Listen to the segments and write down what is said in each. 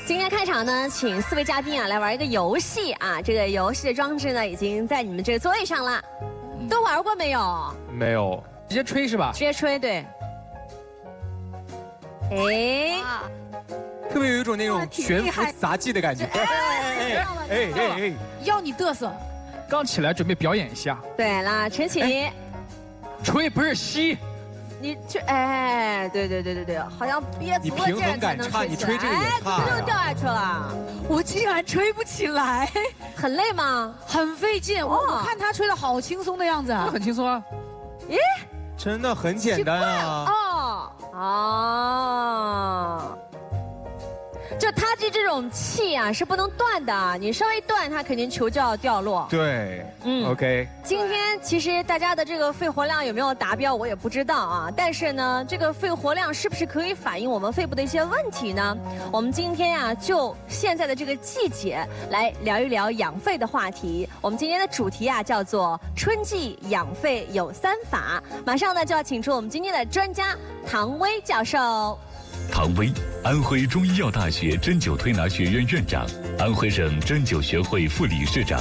今天开场呢，请4位嘉宾啊来玩一个游戏啊。这个游戏的装置呢，已经在你们这个座位上了。都玩过没有？没有，直接吹是吧？直接吹，对。哎，特别有一种那种悬浮杂技的感觉。哎，要你嘚瑟。刚起来准备表演一下。对了，陈启，吹不是吸。你这哎，对，好像憋足了劲儿才能吹起来。你吹这个也差呀，就掉下去了。我竟然吹不起来，很累吗？很费劲。我看他吹得好轻松的样子。很轻松啊。咦，真的很简单啊。哦。就它这种气啊是不能断的，你稍微断它肯定球就要掉落。对，OK。今天其实大家的这个肺活量有没有达标，我也不知道啊。但是呢，这个肺活量是不是可以反映我们肺部的一些问题呢？我们今天呀，就现在的这个季节来聊一聊养肺的话题。我们今天的主题啊叫做春季养肺有3法。马上呢就要请出我们今天的专家唐薇教授。唐薇，安徽中医药大学针灸推拿学院院长，安徽省针灸学会副理事长，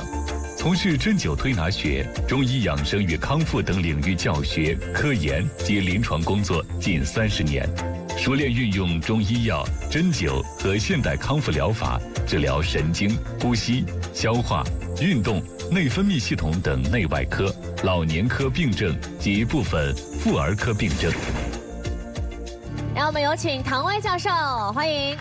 从事针灸推拿学、中医养生与康复等领域教学、科研及临床工作近30年，熟练运用中医药、针灸和现代康复疗法治疗神经、呼吸、消化、运动、内分泌系统等内外科、老年科病症及部分妇儿科病症。让我们有请唐薇教授，欢迎。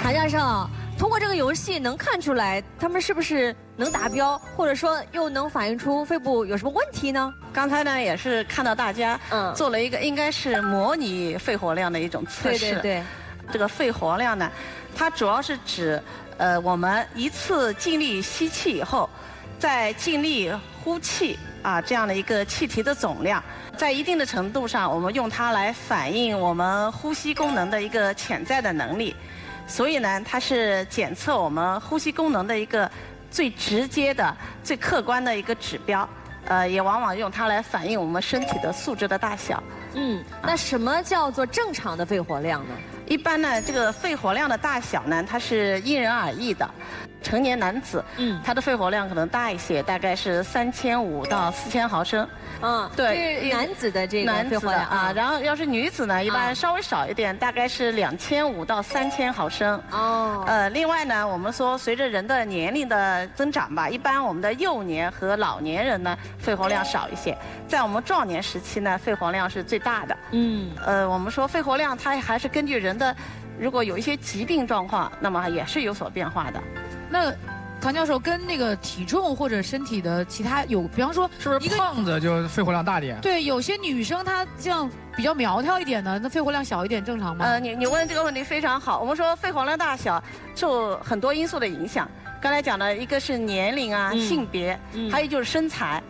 唐教授，通过这个游戏能看出来他们是不是能达标，或者说又能反映出肺部有什么问题呢？刚才呢也是看到大家做了一个应该是模拟肺活量的一种测试。对。这个肺活量呢，它主要是指我们一次尽力吸气以后，再尽力呼气。这样的一个气体的总量，在一定的程度上，我们用它来反映我们呼吸功能的一个潜在的能力。所以呢，它是检测我们呼吸功能的一个最直接的、最客观的一个指标。也往往用它来反映我们身体的素质的大小。那什么叫做正常的肺活量呢？一般呢，这个肺活量的大小呢，它是因人而异的。成年男子，他的肺活量可能大一些，大概是3500到4000毫升。对，是男子的这个肺活量啊。然后要是女子呢，一般稍微少一点，大概是2500到3000毫升。另外呢，我们说随着人的年龄的增长吧，一般我们的幼年和老年人呢，肺活量少一些。在我们壮年时期呢，肺活量是最大的。我们说肺活量它还是根据人的，如果有一些疾病状况，那么也是有所变化的。那唐教授跟那个体重或者身体的其他有，比方说是不是胖子就肺活量大点？对，有些女生她这样比较苗条一点的，那肺活量小一点正常吗？你问这个问题非常好。我们说肺活量大小受很多因素的影响。刚才讲的一个是年龄啊、性别，还有就是身材。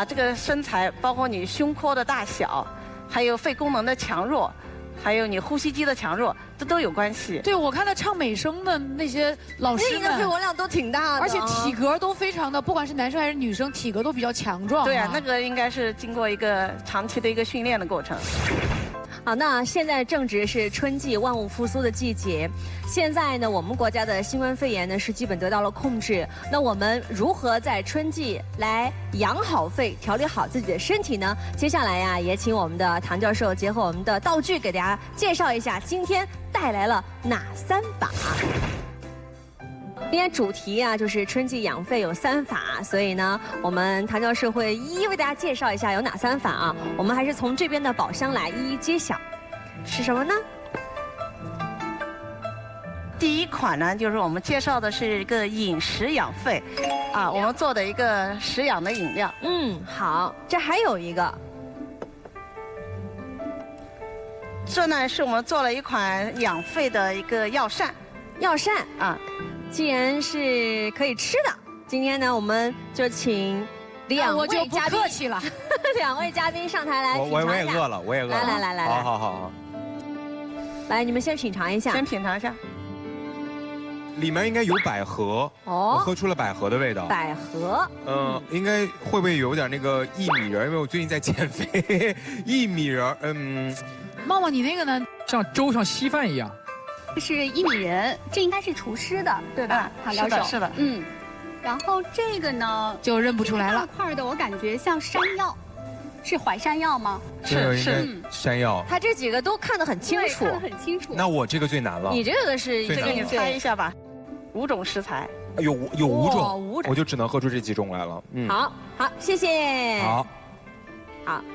这个身材包括你胸廓的大小，还有肺功能的强弱。还有你呼吸机的强弱，这都有关系。对，我看到唱美声的那些老师们，那个肺活量都挺大的，而且体格都非常的，不管是男生还是女生，体格都比较强壮。对啊，那个应该是经过一个长期的一个训练的过程。好，那现在正值是春季万物复苏的季节，现在呢，我们国家的新冠肺炎呢是基本得到了控制。那我们如何在春季来养好肺，调理好自己的身体呢？接下来呀，也请我们的唐教授结合我们的道具，给大家介绍一下今天带来了哪3法。今天主题啊，就是春季养肺有3法，所以呢，我们唐教授会一一为大家介绍一下有哪3法啊。我们还是从这边的宝箱来一一揭晓，是什么呢？第一款呢，就是我们介绍的是一个饮食养肺，我们做的一个食养的饮料。好，这还有一个，这呢是我们做了一款养肺的一个药膳。药膳既然是可以吃的，今天呢，我们就请2位嘉宾，我就不客气了，2位嘉宾上台来品尝一下。我也饿了，我也饿了。来，好。来，你们先品尝一下。先品尝一下。里面应该有百合，我喝出了百合的味道。百合。应该会不会有点那个薏米仁？因为我最近在减肥，薏米仁，茂茂，你那个呢？像粥像稀饭一样。这是薏米仁，这应该是厨师的，对吧？唐教授。是的。然后这个呢，就认不出来了。大块的我感觉像山药，是淮山药吗？是山药。他这几个都看得很清楚，看得很清楚。那我这个最难了。你这个是这个你猜一下吧，5种食材。有5种，我就只能喝出这几种来了。好，谢谢。好，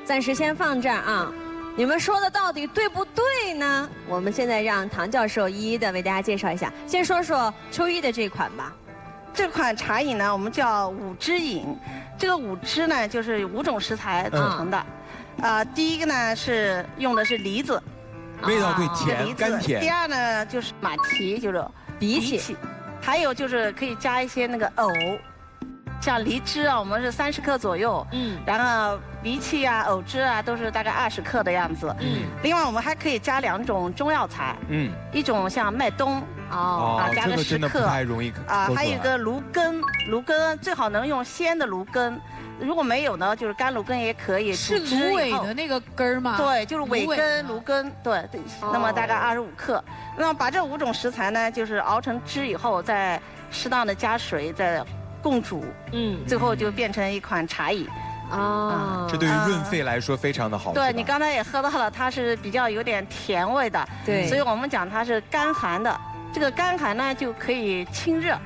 暂时先放这儿啊。你们说的到底对不对呢？我们现在让唐教授一一的为大家介绍一下。先说说秋一的这款吧。这款茶饮呢，我们叫5汁饮。这个5汁呢，就是5种食材组成的。第一个呢是用的是梨子，味道对甜，甘甜。第二呢就是马蹄，就是荸荠。还有就是可以加一些那个藕，像梨汁啊，我们是30克左右。然后荸荠啊、藕汁啊，都是大概20克的样子。另外我们还可以加2种中药材。一种像麦冬。加个10克。太容易还有一个芦根，芦根最好能用鲜的芦根，如果没有呢，就是干芦根也可以。是芦苇的那个根儿吗？对，就是苇根、芦根，对。那么大概25克。那么把这5种食材呢，就是熬成汁以后，再适当的加水，再共煮。最后就变成一款茶饮。这对于润肺来说非常的好。对，你刚才也喝到了，它是比较有点甜味的。对。所以我们讲它是甘寒的。这个甘寒呢，就可以清热。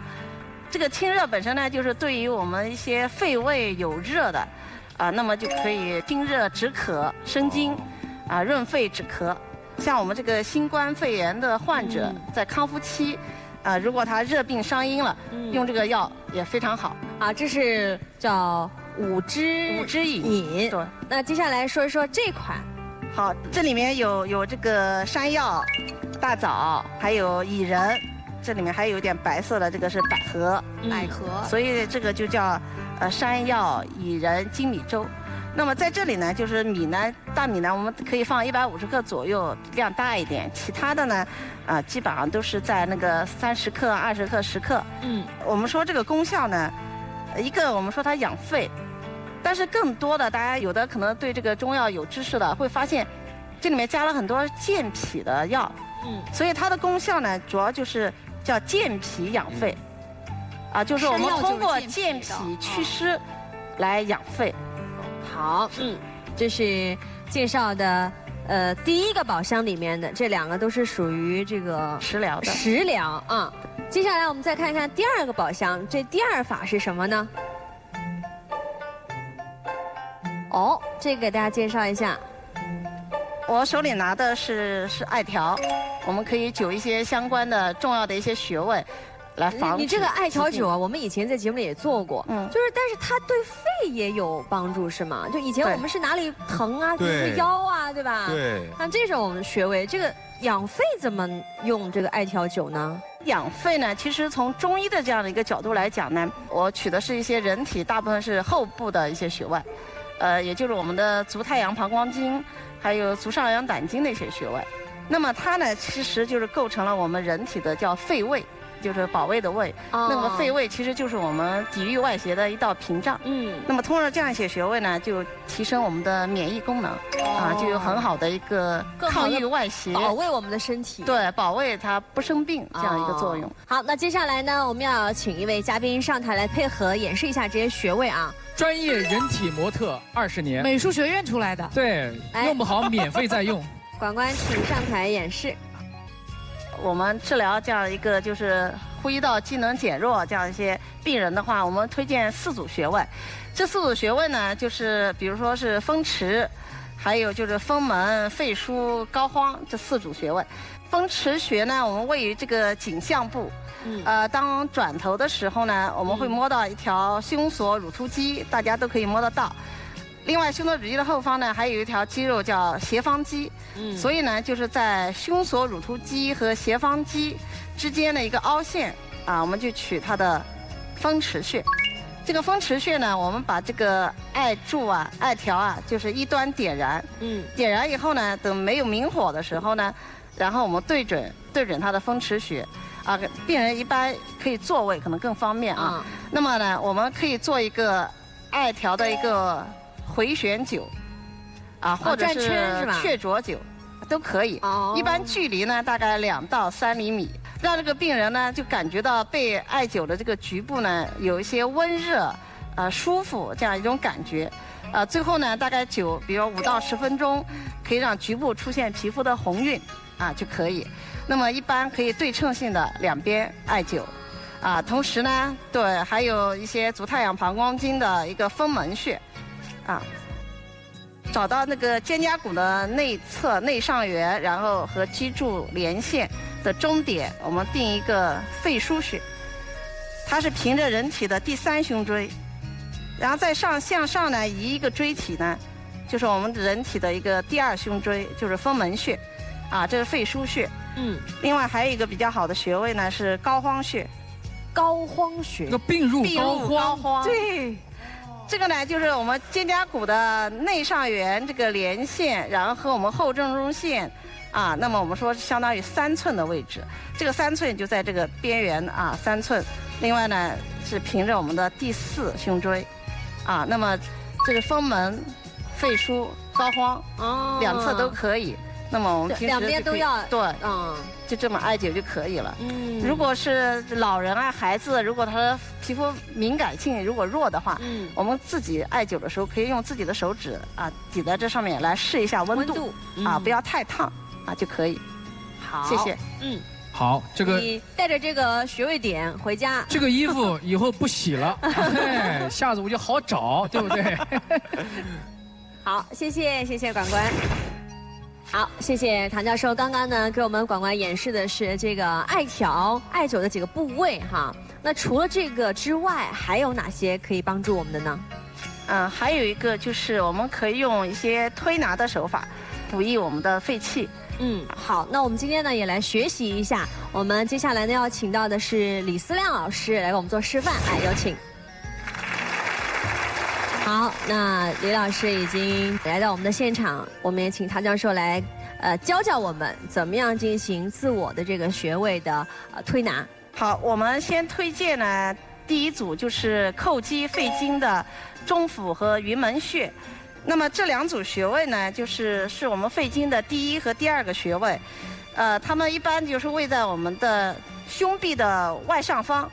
这个清热本身呢，就是对于我们一些肺胃有热的，那么就可以清热止渴、生津，润肺止咳。像我们这个新冠肺炎的患者，在康复期，如果他热病伤阴了，用这个药也非常好。这是叫5汁饮。对。那接下来说一说这款。好，这里面有这个山药、大枣，还有薏仁，这里面还有一点白色的，这个是百合。所以这个就叫山药薏仁精米粥。那么在这里呢，就是米呢，大米呢，我们可以放150克左右，量大一点。其他的呢，基本上都是在那个30克、20克、10克。我们说这个功效呢，一个我们说它养肺。但是更多的，大家有的可能对这个中药有知识的，会发现这里面加了很多健脾的药。所以它的功效呢，主要就是叫健脾养肺。就是我们通过健脾祛湿来养肺。好，这是介绍的第一个宝箱里面的，这2个都是属于这个食疗的。食疗啊。接下来我们再看看第2个宝箱，这第2法是什么呢？这个给大家介绍一下。我手里拿的是艾条，我们可以灸一些相关的重要的一些穴位，来防止。你这个艾条灸啊，我们以前在节目里也做过，但是它对肺也有帮助，是吗？就以前我们是哪里疼啊，比如说腰啊，对吧？对。像这种穴位，这个养肺怎么用这个艾条灸呢？养肺呢，其实从中医的这样的一个角度来讲呢，我取的是一些人体大部分是后部的一些穴位。也就是我们的足太阳膀胱经，还有足少阳胆经的一些穴位。那么它呢，其实就是构成了我们人体的叫肺胃，就是保卫的卫。那么肺胃其实就是我们抵御外邪的一道屏障。那么通过这样一些穴位呢，就提升我们的免疫功能，就有很好的一个抗御外邪，保卫我们的身体。对，保卫它不生病这样一个作用。好，那接下来呢，我们要请一位嘉宾上台来配合演示一下这些穴位啊。专业人体模特20年，美术学院出来的。对，用不好免费再用。管管，请上台演示。我们治疗这样一个就是呼吸道机能减弱这样一些病人的话，我们推荐4组穴位。这4组穴位呢，就是比如说是风池，还有就是风门、肺腧、膏肓这4组穴位。风池穴呢，我们位于这个颈项部。当转头的时候呢，我们会摸到一条胸锁乳突肌，大家都可以摸得到。另外，胸锁乳突肌的后方呢，还有一条肌肉叫斜方肌。所以呢，就是在胸锁乳突肌和斜方肌之间的一个凹陷我们就取它的风池穴。这个风池穴呢，我们把这个艾柱艾条就是一端点燃。点燃以后呢，等没有明火的时候呢，然后我们对准它的风池穴。病人一般可以坐位，可能更方便那么呢，我们可以做一个艾条的一个回旋灸，或者是雀啄灸，都可以。一般距离呢大概2到3厘米，让这个病人呢就感觉到被艾灸的这个局部呢有一些温热，舒服这样一种感觉。最后呢大概比如5到10分钟，可以让局部出现皮肤的红晕，就可以。那么一般可以对称性的2边艾灸。同时呢，对，还有一些足太阳膀胱经的一个风门穴，找到那个肩胛骨的内侧内上缘，然后和脊柱连线的中点，我们定一个肺腧穴，它是凭着人体的第3胸椎，然后再向上呢移一个椎体呢，就是我们人体的一个第2胸椎，就是风门穴，这是肺腧穴。另外还有一个比较好的穴位呢是膏肓穴。膏肓穴，那病入膏肓，对，这个呢就是我们肩胛骨的内上缘这个连线，然后和我们后正中线，那么我们说相当于3寸的位置，这个3寸就在这个边缘3寸。另外呢是凭着我们的第4胸椎，那么这个风门、肺腧、膏肓2侧都可以。那么我们平时2边都要对，就这么艾灸就可以了。如果是老人孩子，如果他的皮肤敏感性如果弱的话，我们自己艾灸的时候可以用自己的手指抵在这上面来试一下温度，不要太烫就可以。好，谢谢。好，这个你带着这个穴位点回家，这个衣服以后不洗了，下次我就好找，对不对？好，谢谢管管。好，谢谢唐教授。刚刚呢，给我们管管演示的是这个艾灸的几个部位哈。那除了这个之外，还有哪些可以帮助我们的呢？还有一个就是我们可以用一些推拿的手法，补益我们的肺气。好，那我们今天呢也来学习一下。我们接下来呢要请到的是李思亮老师来给我们做示范，有请。好，那李老师已经来到我们的现场，我们也请唐教授来教教我们怎么样进行自我的这个穴位的推拿。好，我们先推荐呢第一组就是叩击肺经的中府和云门穴。那么这2组穴位呢，是我们肺经的第1和第2个穴位，它们一般就是位在我们的胸壁的外上方，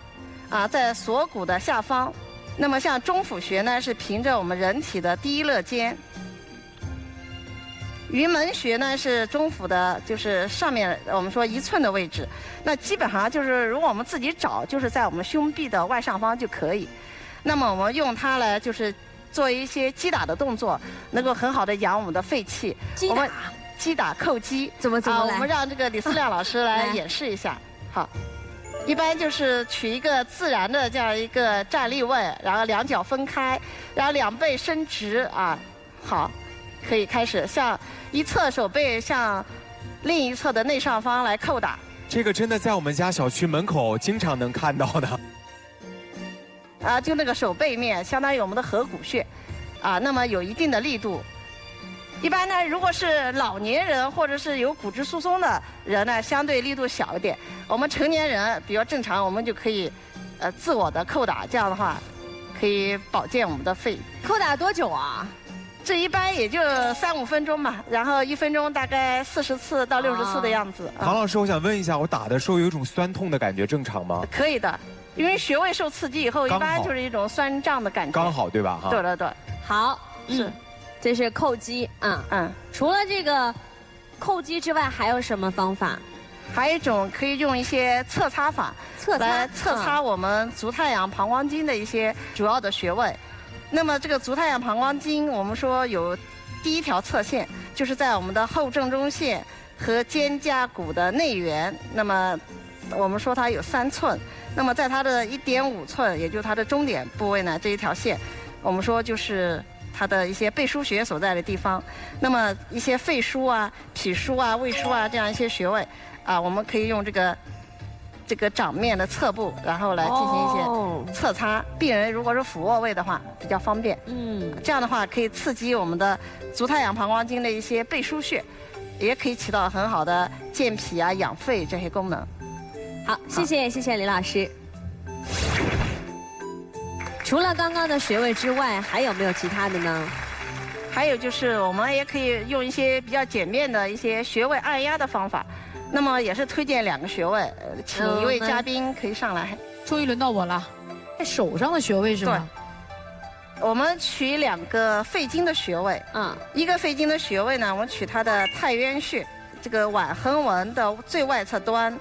在锁骨的下方。那么像中府穴呢，是凭着我们人体的第1肋间。云门穴呢是中府的，就是上面我们说1寸的位置。那基本上就是如果我们自己找，就是在我们胸壁的外上方就可以。那么我们用它来就是做一些击打的动作，能够很好的养我们的肺气。击打叩击怎么来？我们让这个李思亮老师来演示一下。好。一般就是取一个自然的这样一个站立位，然后2脚分开，然后2背伸直好，可以开始向一侧手背向另一侧的内上方来叩打。这个真的在我们家小区门口经常能看到的。就那个手背面相当于我们的合谷穴，那么有一定的力度。一般呢，如果是老年人或者是有骨质疏松的人呢，相对力度小一点。我们成年人比较正常，我们就可以自我的叩打，这样的话可以保健我们的肺。叩打多久啊？这一般也就3、5分钟吧，然后1分钟大概40次到60次的样子。唐老师，我想问一下，我打的时候有一种酸痛的感觉，正常吗？可以的，因为穴位受刺激以后，一般就是一种酸胀的感觉。刚好对吧？对对对。好，是。这是叩击，除了这个叩击之外，还有什么方法？还有一种可以用一些侧擦法，来侧擦我们足太阳膀胱经的一些主要的穴位。那么这个足太阳膀胱经，我们说有第1条侧线，就是在我们的后正中线和肩胛骨的内缘。那么我们说它有3寸，那么在它的1.5寸，也就是它的中点部位呢，这一条线，我们说就是它的一些背腧穴所在的地方。那么一些肺腧脾腧胃腧这样一些穴位我们可以用这个掌面的侧部，然后来进行一些侧擦。病人如果是俯卧位的话，比较方便。这样的话可以刺激我们的足太阳膀胱经的一些背腧穴，也可以起到很好的健脾养肺这些功能。好，谢谢李老师。除了刚刚的穴位之外，还有没有其他的呢？还有就是我们也可以用一些比较简便的一些穴位按压的方法。那么也是推荐2个穴位，请一位嘉宾可以上来。终于轮到我了，在手上的穴位是吗？对，我们取2个肺经的穴位。一个肺经的穴位呢，我们取它的太渊穴，这个腕横纹的最外侧端，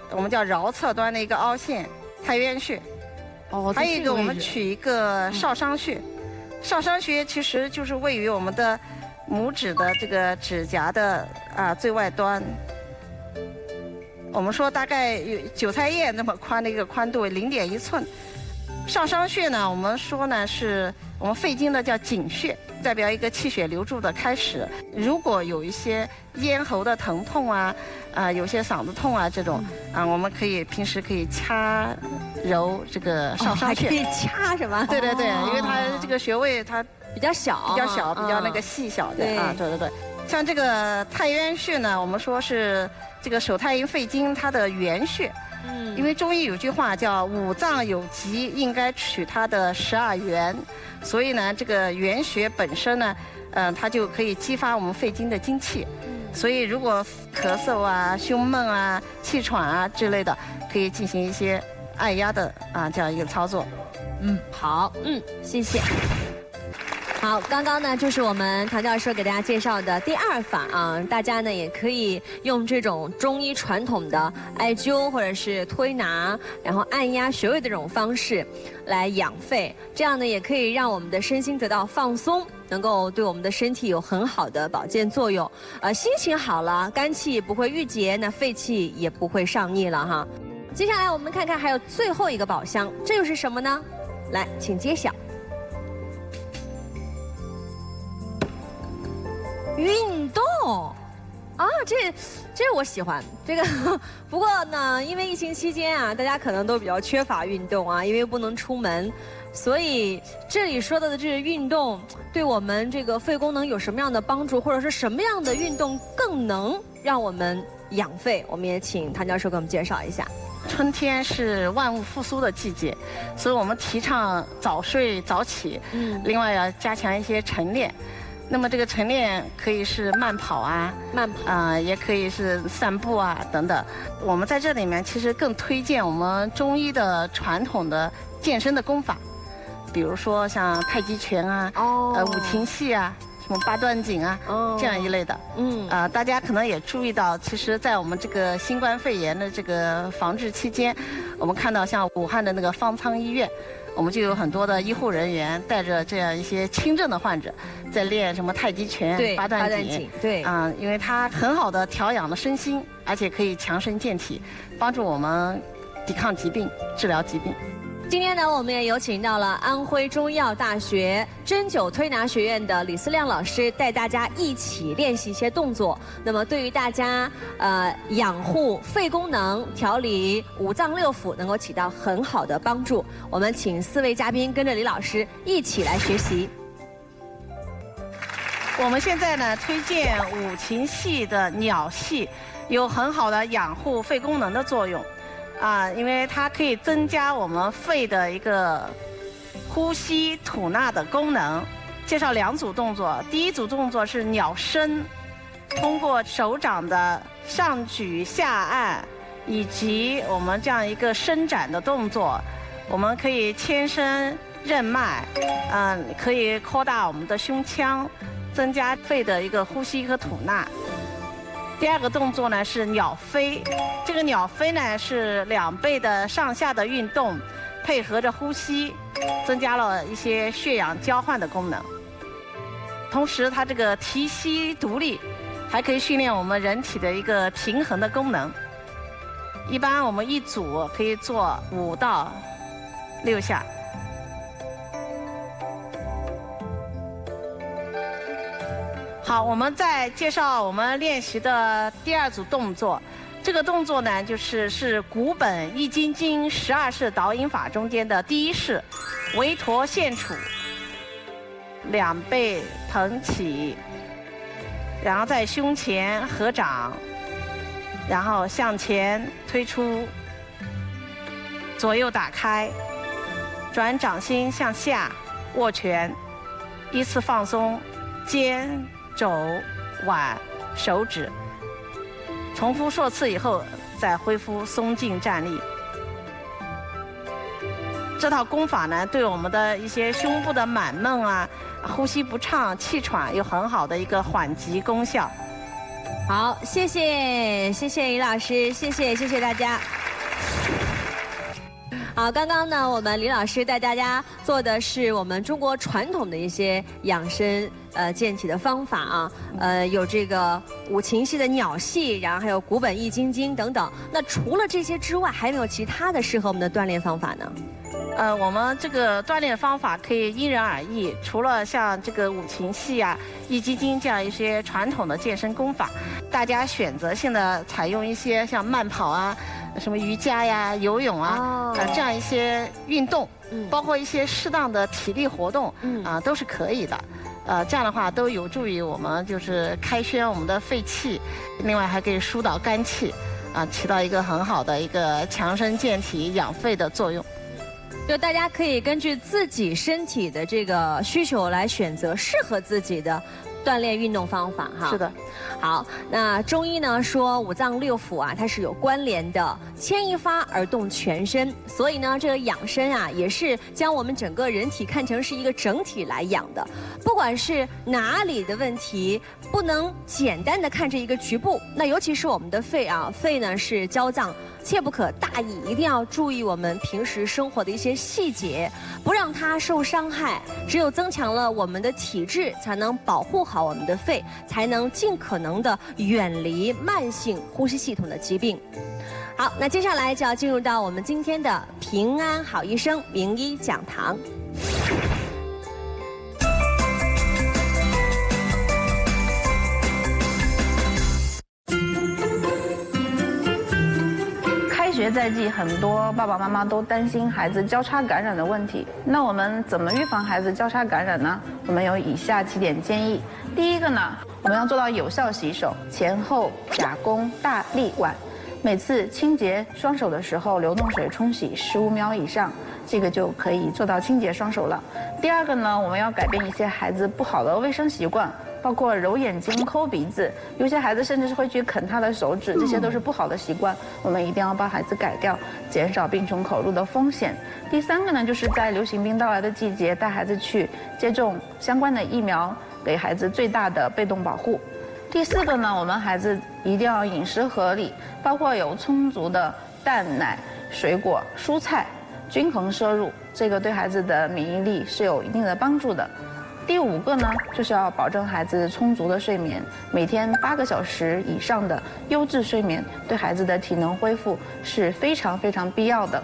我们叫桡侧端的一个凹陷，太渊穴。还有一个我们取一个少商穴，少商穴其实就是位于我们的拇指的这个指甲的最外端。我们说大概有韭菜叶那么宽的一个宽度，0.1寸。少商穴呢，我们说呢是我们肺经的叫井穴，代表一个气血流注的开始。如果有一些咽喉的疼痛有些嗓子痛这种我们平时可以掐揉这个少商穴。还可以掐是吧？对，因为它这个穴位它比较小，比较那个细小的对。像这个太渊穴呢，我们说是这个手太阴肺经它的原穴。因为中医有句话叫5脏有疾，应该取它的12元，所以呢，这个原穴本身呢，它就可以激发我们肺经的精气。所以如果咳嗽胸闷气喘之类的，可以进行一些按压的这样一个操作。好，谢谢。好，刚刚呢就是我们唐教授给大家介绍的第2法大家呢也可以用这种中医传统的艾灸或者是推拿，然后按压穴位的这种方式来养肺，这样呢也可以让我们的身心得到放松，能够对我们的身体有很好的保健作用。心情好了，肝气不会郁结，那肺气也不会上逆了哈。接下来我们看看还有最后一个宝箱，这又是什么呢？来，请揭晓。运动这我喜欢这个。不过呢，因为疫情期间大家可能都比较缺乏运动因为不能出门，所以这里说到的这个运动对我们这个肺功能有什么样的帮助，或者是什么样的运动更能让我们养肺？我们也请唐教授给我们介绍一下。春天是万物复苏的季节，所以我们提倡早睡早起。另外要加强一些晨练。那么这个晨练可以是慢跑也可以是散步等等。我们在这里面其实更推荐我们中医的传统的健身的功法，比如说像太极拳五禽戏什么八段锦这样一类的。大家可能也注意到，其实在我们这个新冠肺炎的这个防治期间，我们看到像武汉的那个方舱医院，我们就有很多的医护人员带着这样一些轻症的患者，在练什么太极拳、八段锦。对，因为它很好的调养了身心，而且可以强身健体，帮助我们抵抗疾病、治疗疾病。今天呢，我们也有请到了安徽中医药大学针灸推拿学院的李思亮老师，带大家一起练习一些动作。那么对于大家养护肺功能、调理5脏6腑，能够起到很好的帮助。我们请4位嘉宾跟着李老师一起来学习。我们现在呢推荐五禽戏的鸟戏，有很好的养护肺功能的作用。因为它可以增加我们肺的一个呼吸吐纳的功能。介绍2组动作，第一组动作是鸟伸，通过手掌的上举下按，以及我们这样一个伸展的动作，我们可以牵伸任脉，可以扩大我们的胸腔，增加肺的一个呼吸和吐纳。第2个动作呢是鸟飞，这个鸟飞呢是2倍的上下的运动，配合着呼吸，增加了一些血氧交换的功能。同时它这个提膝独立，还可以训练我们人体的一个平衡的功能。一般我们一组可以做5到6下。好，我们再介绍我们练习的第2组动作。这个动作呢，是古本易筋经12式导引法中间的第1式，围陀献杵，2背捧起，然后在胸前合掌，然后向前推出，左右打开，转掌心向下握拳，依次放松。肩、肘、腕、手指，重复数次以后再恢复松劲站立。这套功法呢，对我们的一些胸部的满闷啊、呼吸不畅、气喘有很好的一个缓急功效。好，谢谢李老师，谢谢大家。好，刚刚呢，我们李老师带大家做的是我们中国传统的一些养生健体的方法啊，有这个五禽戏的鸟戏，然后还有古本易筋经等等。那除了这些之外，还有没有其他的适合我们的锻炼方法呢？我们这个锻炼方法可以因人而异，除了像这个五禽戏啊、易筋经这样一些传统的健身功法，大家选择性的采用一些像慢跑啊、什么瑜伽呀、游泳啊，这样一些运动，包括一些适当的体力活动，都是可以的。这样的话都有助于我们就是开宣我们的肺气，另外还可以疏导肝气，起到一个很好的一个强身健体、养肺的作用。就大家可以根据自己身体的这个需求来选择适合自己的锻炼运动方法哈。是的。好，那中医呢说五脏六腑啊，它是有关联的，牵一发而动全身，所以呢这个养生啊也是将我们整个人体看成是一个整体来养的，不管是哪里的问题，不能简单的看这一个局部。那尤其是我们的肺啊，肺呢是娇脏，切不可大意，一定要注意我们平时生活的一些细节，不让它受伤害。只有增强了我们的体质，才能保护好我们的肺，才能尽可能的远离慢性呼吸系统的疾病。好，那接下来就要进入到我们今天的平安好医生名医讲堂。开学在即，很多爸爸妈妈都担心孩子交叉感染的问题。那我们怎么预防孩子交叉感染呢？我们有以下几点建议。第一个呢，我们要做到有效洗手，前后甲弓大立腕，每次清洁双手的时候，流动水冲洗15秒以上，这个就可以做到清洁双手了。第二个呢，我们要改变一些孩子不好的卫生习惯，包括揉眼睛、抠鼻子，有些孩子甚至是会去啃他的手指，这些都是不好的习惯，我们一定要帮孩子改掉，减少病从口入的风险。第三个呢，就是在流行病到来的季节，带孩子去接种相关的疫苗，给孩子最大的被动保护。第四个呢，我们孩子一定要饮食合理，包括有充足的蛋奶、水果、蔬菜，均衡摄入，这个对孩子的免疫力是有一定的帮助的。第五个呢，就是要保证孩子充足的睡眠，每天8个小时以上的优质睡眠，对孩子的体能恢复是非常非常必要的。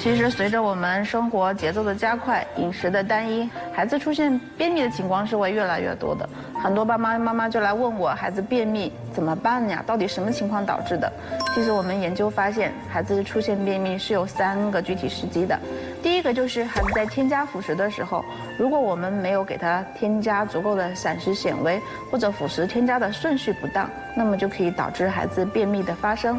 其实随着我们生活节奏的加快，饮食的单一，孩子出现便秘的情况是会越来越多的。很多爸爸妈妈就来问我，孩子便秘怎么办呀？到底什么情况导致的？其实我们研究发现，孩子出现便秘是有3个具体时机的。第一个就是孩子在添加辅食的时候，如果我们没有给他添加足够的膳食纤维，或者辅食添加的顺序不当，那么就可以导致孩子便秘的发生。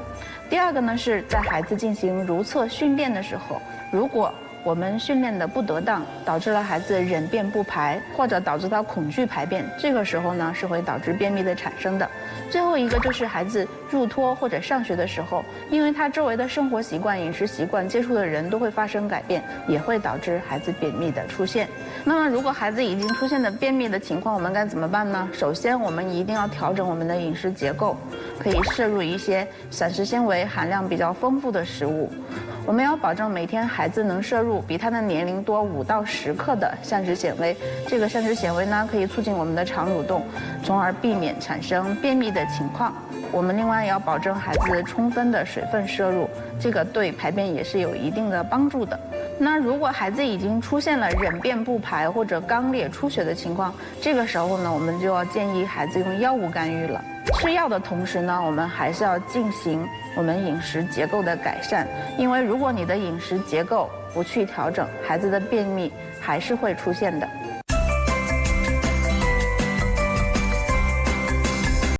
第二个呢，是在孩子进行如厕训练的时候，如果我们训练的不得当，导致了孩子忍便不排，或者导致他恐惧排便，这个时候呢是会导致便秘的产生的。最后一个就是孩子入托或者上学的时候，因为他周围的生活习惯、饮食习惯、接触的人都会发生改变，也会导致孩子便秘的出现。那么如果孩子已经出现了便秘的情况，我们该怎么办呢？首先我们一定要调整我们的饮食结构，可以摄入一些膳食纤维含量比较丰富的食物。我们要保证每天孩子能摄入比他的年龄多5到10克的膳食纤维，这个膳食纤维呢可以促进我们的肠蠕动，从而避免产生便秘的情况。我们另外也要保证孩子充分的水分摄入，这个对排便也是有一定的帮助的。那如果孩子已经出现了忍便不排或者肛裂出血的情况，这个时候呢，我们就要建议孩子用药物干预了。吃药的同时呢，我们还是要进行我们饮食结构的改善，因为如果你的饮食结构不去调整，孩子的便秘还是会出现的。